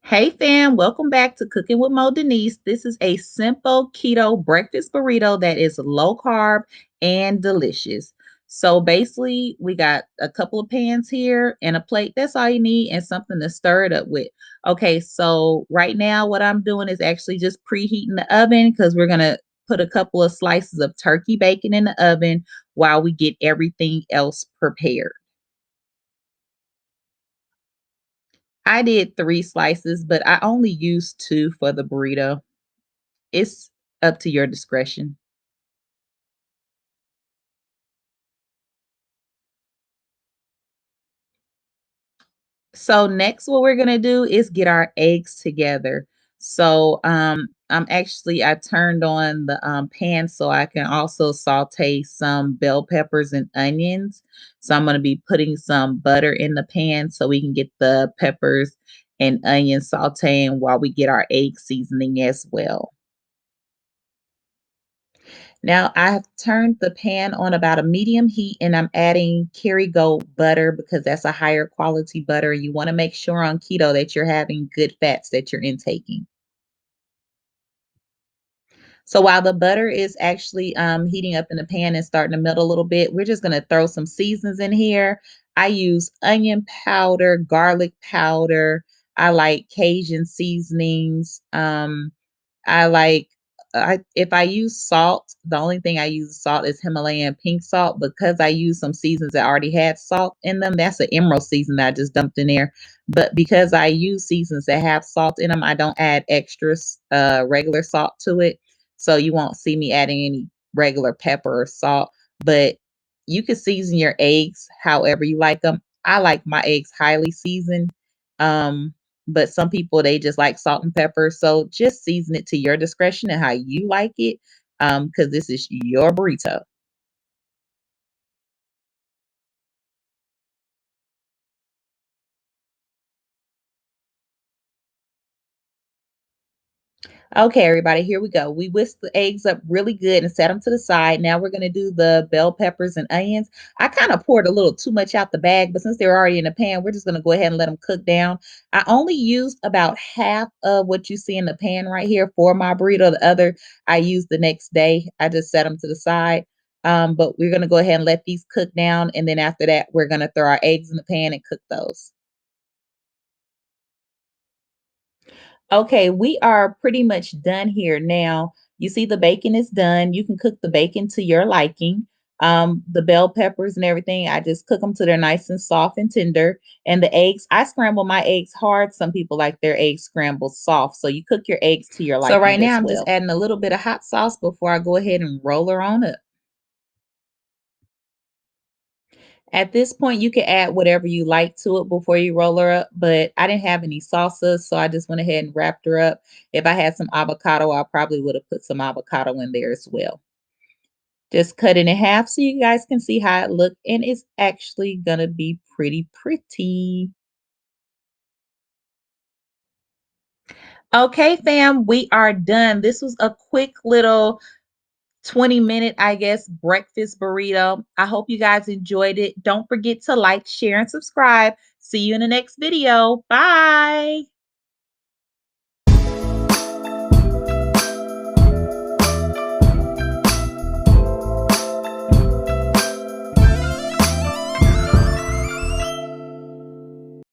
Hey fam, welcome back to Cooking with Mo Denise. This is a simple keto breakfast burrito that is low carb and delicious. So basically, we got a couple of pans here and a plate. That's all you need, and something to stir it up with. Okay, so right now, what I'm doing is actually just preheating the oven because we're gonna put a couple of slices of turkey bacon in the oven while we get everything else prepared. I did 3 slices, but I only used 2 for the burrito. It's up to your discretion. So next what we're gonna do is get our eggs together. So, I turned on the, pan so I can also saute some bell peppers and onions. So I'm gonna be putting some butter in the pan so we can get the peppers and onions sauteing while we get our egg seasoning as well. Now I have turned the pan on about a medium heat and I'm adding Kerrygold butter because that's a higher quality butter. You want to make sure on keto that you're having good fats that you're intaking. So while the butter is actually heating up in the pan and starting to melt a little bit, we're just going to throw some seasons in here. I use onion powder, garlic powder. I like Cajun seasonings. I like I if I use salt, the only thing I use salt is Himalayan pink salt because I use some seasons that already had salt in them. That's an emerald season that I just dumped in there. But because I use seasons that have salt in them, I don't add extra regular salt to it. So you won't see me adding any regular pepper or salt. But you can season your eggs however you like them. I like my eggs highly seasoned. Um, but some people they just like salt and pepper. So just season it to your discretion and how you like it. Because this is your burrito. Okay, everybody, here we go. We whisked the eggs up really good and set them to the side. Now we're gonna do the bell peppers and onions. I kind of poured a little too much out the bag, but since they're already in the pan, we're just gonna go ahead and let them cook down. I only used about half of what you see in the pan right here for my burrito. The other I used the next day. I just set them to the side. But we're gonna go ahead and let these cook down, and then after that, we're gonna throw our eggs in the pan and cook those. Okay, we are pretty much done here now. You see the bacon is done. You can cook the bacon to your liking. The bell peppers and everything, I just cook them till they're nice and soft and tender. And the eggs, I scramble my eggs hard. Some people like their eggs scrambled soft. So you cook your eggs to your so right liking now, as I'm just well. Adding a little bit of hot sauce before I go ahead and roll her on up. At this point, you can add whatever you like to it before you roll her up, but I didn't have any salsa, so I just went ahead and wrapped her up. If I had some avocado, I probably would have put some avocado in there as well. Just cut it in half so you guys can see how it looked, and it's actually gonna be pretty pretty. Okay, fam, we are done. This was a quick little 20-minute, I guess, breakfast burrito. I hope you guys enjoyed it. Don't forget to like, share, and subscribe. See you in the next video. Bye.